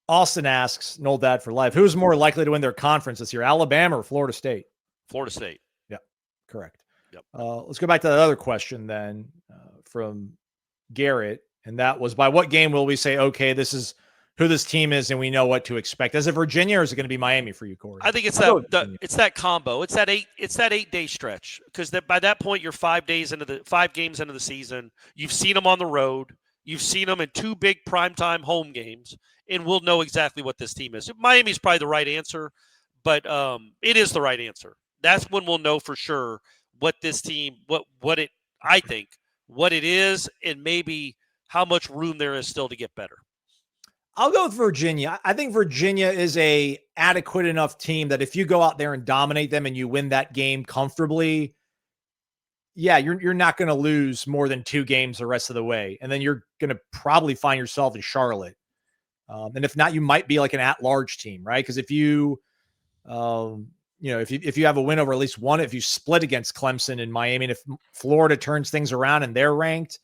Austin asks, Noel Dad for life, who's more likely to win their conference this year, Alabama or Florida State? Florida State. Yeah, correct. Yep. Let's go back to that other question then from Garrett. And that was, by what game will we say, okay, this is who this team is and we know what to expect? Is it Virginia or is it going to be Miami for you, Corey? I think it's that combo. It's that 8-day stretch, because by that point you're 5 games into the season. You've seen them on the road. You've seen them in 2 big primetime home games, and we'll know exactly what this team is. Miami's probably the right answer, but it is the right answer. That's when we'll know for sure what this team, what it is, and maybe how much room there is still to get better. I'll go with Virginia. I think Virginia is a adequate enough team that if you go out there and dominate them and you win that game comfortably, yeah, you're not going to lose more than 2 games the rest of the way. And then you're going to probably find yourself in Charlotte. And if not, you might be like an at-large team, right? Because if you, if you have a win over at least one, if you split against Clemson and Miami, and if Florida turns things around and they're ranked,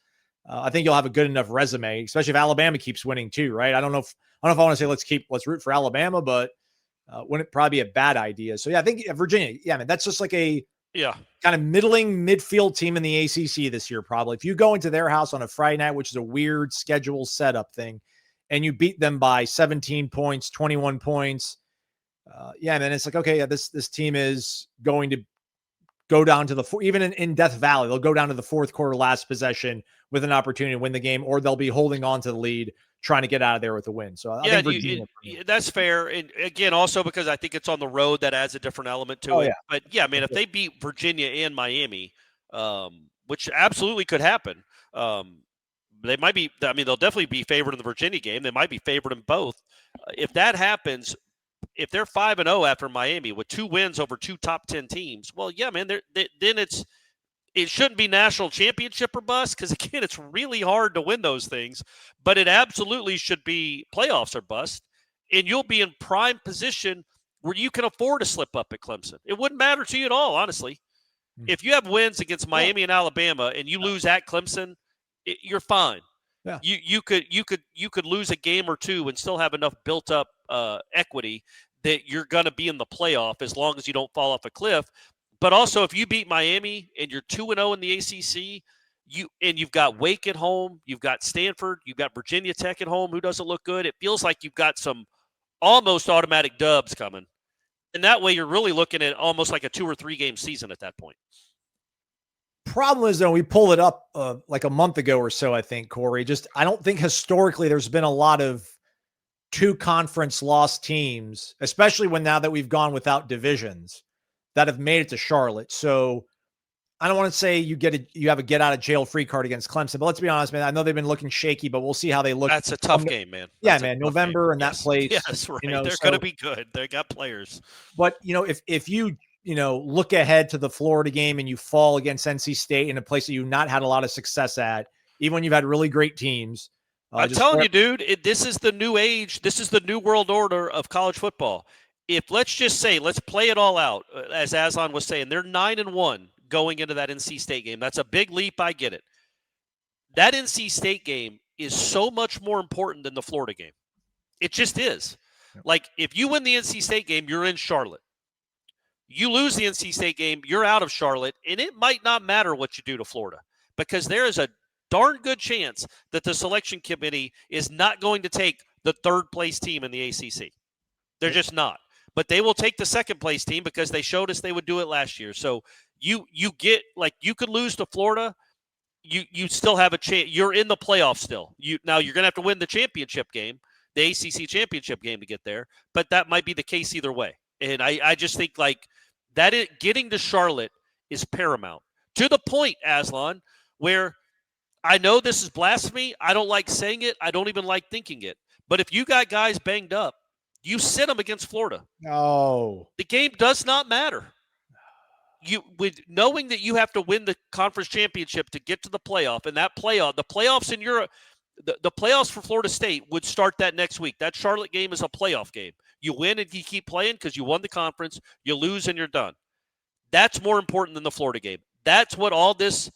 I think you'll have a good enough resume, especially if Alabama keeps winning too, right? I don't know if I want to say let's root for Alabama, but wouldn't it probably be a bad idea? So yeah, I think Virginia, yeah, man, that's just like a kind of middling midfield team in the ACC this year. Probably if you go into their house on a Friday night, which is a weird schedule setup thing, and you beat them by 17 points, 21 points, yeah, man, it's like, okay, yeah, this team is going to go down to even in Death Valley, they'll go down to the fourth quarter, last possession with an opportunity to win the game, or they'll be holding on to the lead, trying to get out of there with a win. So I think that's fair. And again, also because I think it's on the road, that adds a different element to it. Yeah. But yeah, man, if they beat Virginia and Miami, which absolutely could happen, they might be, they'll definitely be favored in the Virginia game. They might be favored in both. If that happens, if they're 5-0 after Miami with 2 wins over 2 top 10 teams, well, yeah, man, then it shouldn't be national championship or bust, because again, it's really hard to win those things, but it absolutely should be playoffs or bust, and you'll be in prime position where you can afford to slip up at Clemson. It wouldn't matter to you at all, honestly. If you have wins against Miami and Alabama and you lose at Clemson, you're fine. Yeah. You could lose a game or 2 and still have enough built up equity that you're going to be in the playoff as long as you don't fall off a cliff. But also, if you beat Miami and you're 2-0 in the ACC, you've got Wake at home, you've got Stanford, you've got Virginia Tech at home, who doesn't look good. It feels like you've got some almost automatic dubs coming, and that way you're really looking at almost like a 2 or 3 game season at that point. Problem is, though, we pulled it up like a month ago or so, I think, Corey. I don't think historically there's been a lot of 2 conference loss teams, especially now that we've gone without divisions, that have made it to Charlotte. So I don't want to say you have a get out of jail free card against Clemson, but let's be honest, man. I know they've been looking shaky, but we'll see how they look. That's a tough game, man. Yeah, man. November and that place. Yes, right. They're going to be good. They got players. But if you look ahead to the Florida game and you fall against NC State in a place that you've not had a lot of success at, even when you've had really great teams. I'm telling you, dude, this is the new age. This is the new world order of college football. Let's play it all out, as Aslan was saying, they're 9-1 going into that NC State game. That's a big leap. I get it. That NC State game is so much more important than the Florida game. It just is. Yep. Like, if you win the NC State game, you're in Charlotte. You lose the NC State game, you're out of Charlotte, and it might not matter what you do to Florida, because there is a darn good chance that the selection committee is not going to take the 3rd place team in the ACC. They're just not. But they will take the 2nd place team because they showed us they would do it last year. So you could lose to Florida, you still have a chance. You're in the playoffs still. Now you're going to have to win the championship game, the ACC championship game, to get there. But that might be the case either way. And I just think getting to Charlotte is paramount, to the point, Aslan, where I know this is blasphemy. I don't like saying it. I don't even like thinking it. But if you got guys banged up, you sit them against Florida. No. The game does not matter. Knowing that you have to win the conference championship to get to the playoff, and the playoffs in Europe, the playoffs for Florida State would start that next week. That Charlotte game is a playoff game. You win and you keep playing because you won the conference. You lose and you're done. That's more important than the Florida game. That's what all this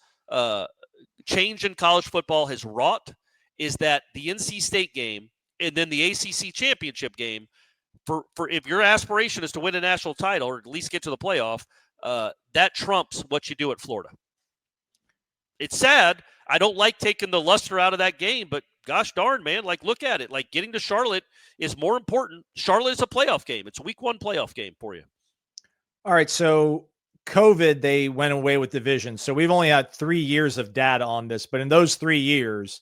change in college football has wrought, is that the NC State game and then the ACC championship game. For if your aspiration is to win a national title or at least get to the playoff, that trumps what you do at Florida. It's sad. I don't like taking the luster out of that game, but gosh darn, man, like look at it. Like getting to Charlotte is more important. Charlotte is a playoff game. It's a week 1 playoff game for you. All right, so COVID, they went away with division. So we've only had 3 years of data on this, but in those 3 years,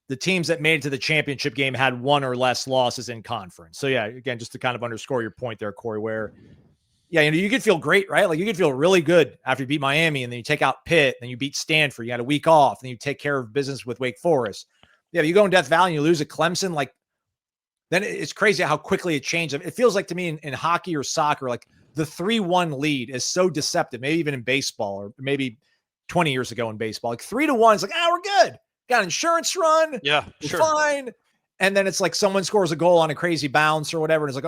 the teams that made it to the championship game had 1 or less losses in conference. So yeah, again, just to kind of underscore your point there, Corey, where you could feel great, right? Like you could feel really good after you beat Miami and then you take out Pitt, then you beat Stanford, you had a week off, and you take care of business with Wake Forest. Yeah, you go in Death Valley and you lose at Clemson, like then it's crazy how quickly it changed. It feels like to me in hockey or soccer, like the 3-1 lead is so deceptive, maybe even in baseball or maybe 20 years ago in baseball. Like 3-1, it's like, we're good. Got an insurance run. Yeah, we're sure. fine. And then it's like someone scores a goal on a crazy bounce or whatever. And it's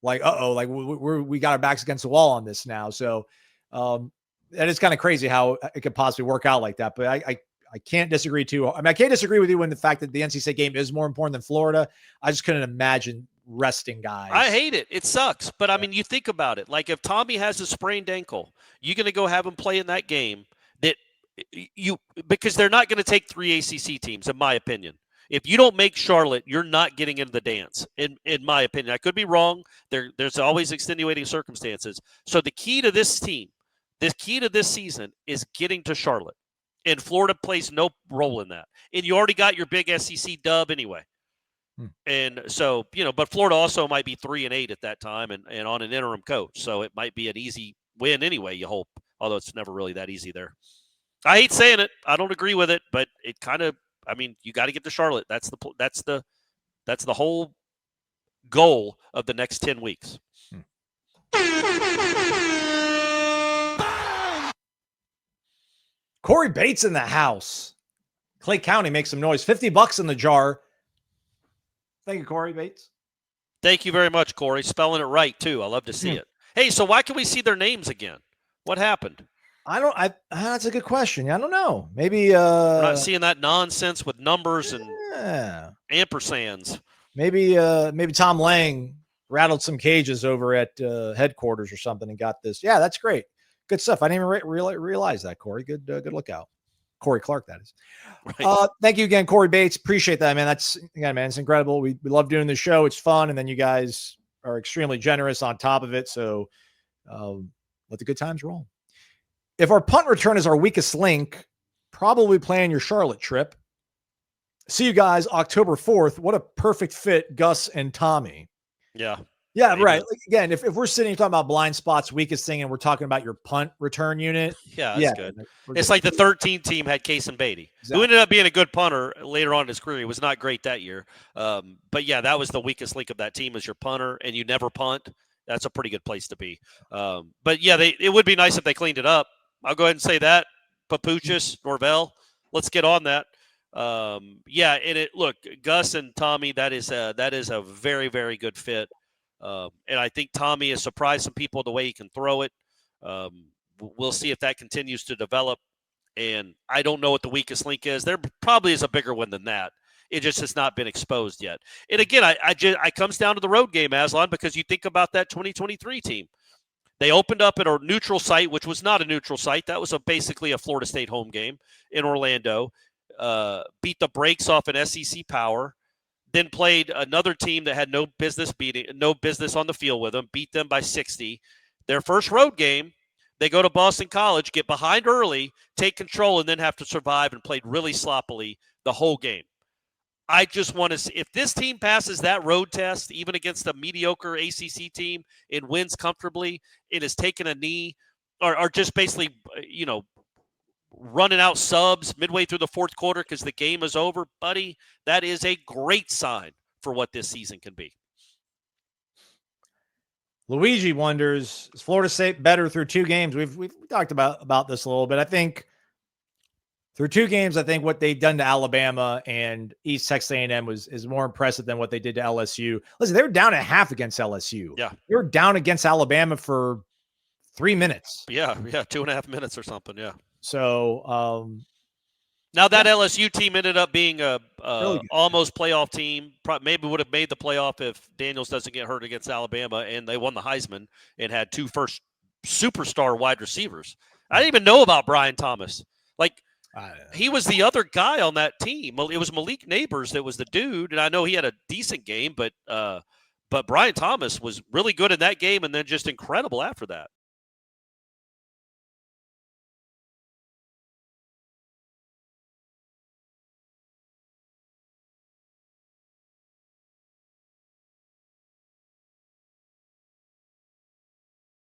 like, we got our backs against the wall on this now. So that is kind of crazy how it could possibly work out like that. But I can't disagree too. I mean, I can't disagree with you in the fact that the NC State game is more important than Florida. I just couldn't imagine resting guys. I hate it. It sucks. But I mean, you think about it. Like if Tommy has a sprained ankle, you're going to go have him play in that game because they're not going to take 3 ACC teams, in my opinion. If you don't make Charlotte, you're not getting into the dance, in my opinion. I could be wrong. There's always extenuating circumstances. So the key to this team, the key to this season is getting to Charlotte. And Florida plays no role in that. And you already got your big SEC dub anyway. And so, but Florida also might be 3-8 at that time and on an interim coach. So it might be an easy win anyway, you hope, although it's never really that easy there. I hate saying it. I don't agree with it, but it kind of, you got to get to Charlotte. That's the whole goal of the next 10 weeks. Corey Bates in the house. Clay County makes some noise. $50 in the jar. Thank you, Corey Bates. Thank you very much, Corey. Spelling it right too. I love to see it. Hey, so why can we see their names again? What happened? That's a good question. I don't know. Maybe we're not seeing that nonsense with numbers and ampersands. Maybe Tom Lang rattled some cages over at headquarters or something and got this. Yeah, that's great. Good stuff. I didn't even realize that, Corey. Good lookout. Corey Clark, that is. Right. Thank you again, Corey Bates. Appreciate that, man. It's incredible. We love doing the show. It's fun. And then you guys are extremely generous on top of it. So let the good times roll. If our punt return is our weakest link, probably plan your Charlotte trip. See you guys October 4th. What a perfect fit, Gus and Tommy. Yeah. Yeah, maybe. Right. Like, again, if we're sitting talking about blind spots, weakest thing, and we're talking about your punt return unit. That's good. It's like the 13 team had Case and Beatty, who ended up being a good punter later on in his career. He was not great that year. But yeah, that was the weakest link of that team is your punter, and you never punt. That's a pretty good place to be. But yeah, it would be nice if they cleaned it up. I'll go ahead and say that. Papuchis, Norvell, let's get on that. Look, Gus and Tommy, that is a very, very good fit. And I think Tommy has surprised some people the way he can throw it. We'll see if that continues to develop. And I don't know what the weakest link is. There probably is a bigger one than that. It just has not been exposed yet. And again, I comes down to the road game, Aslan, because you think about that 2023 team. They opened up at a neutral site, which was not a neutral site. That was basically a Florida State home game in Orlando. Beat the brakes off an SEC power. Then played another team that had no business on the field with them, beat them by 60. Their first road game, they go to Boston College, get behind early, take control, and then have to survive and played really sloppily the whole game. I just want to see if this team passes that road test, even against a mediocre ACC team, and wins comfortably, it has taken a knee or just basically, running out subs midway through the fourth quarter because the game is over, buddy, that is a great sign for what this season can be. Luigi wonders, is Florida State better through 2 games? We've talked about this a little bit. I think through 2 games, I think what they've done to Alabama and East Texas A&M is more impressive than what they did to LSU. Listen, they were down at half against LSU. Yeah. They were down against Alabama for 3 minutes. Yeah, 2.5 minutes or something, yeah. So, Now that LSU team ended up being a Really good. almost playoff team. Maybe would have made the playoff if Daniels doesn't get hurt against Alabama, and they won the Heisman and had 2 first superstar wide receivers. I didn't even know about Brian Thomas. Like, he was the other guy on that team. It was Malik Neighbors that was the dude, and I know he had a decent game, but Brian Thomas was really good in that game and then just incredible after that.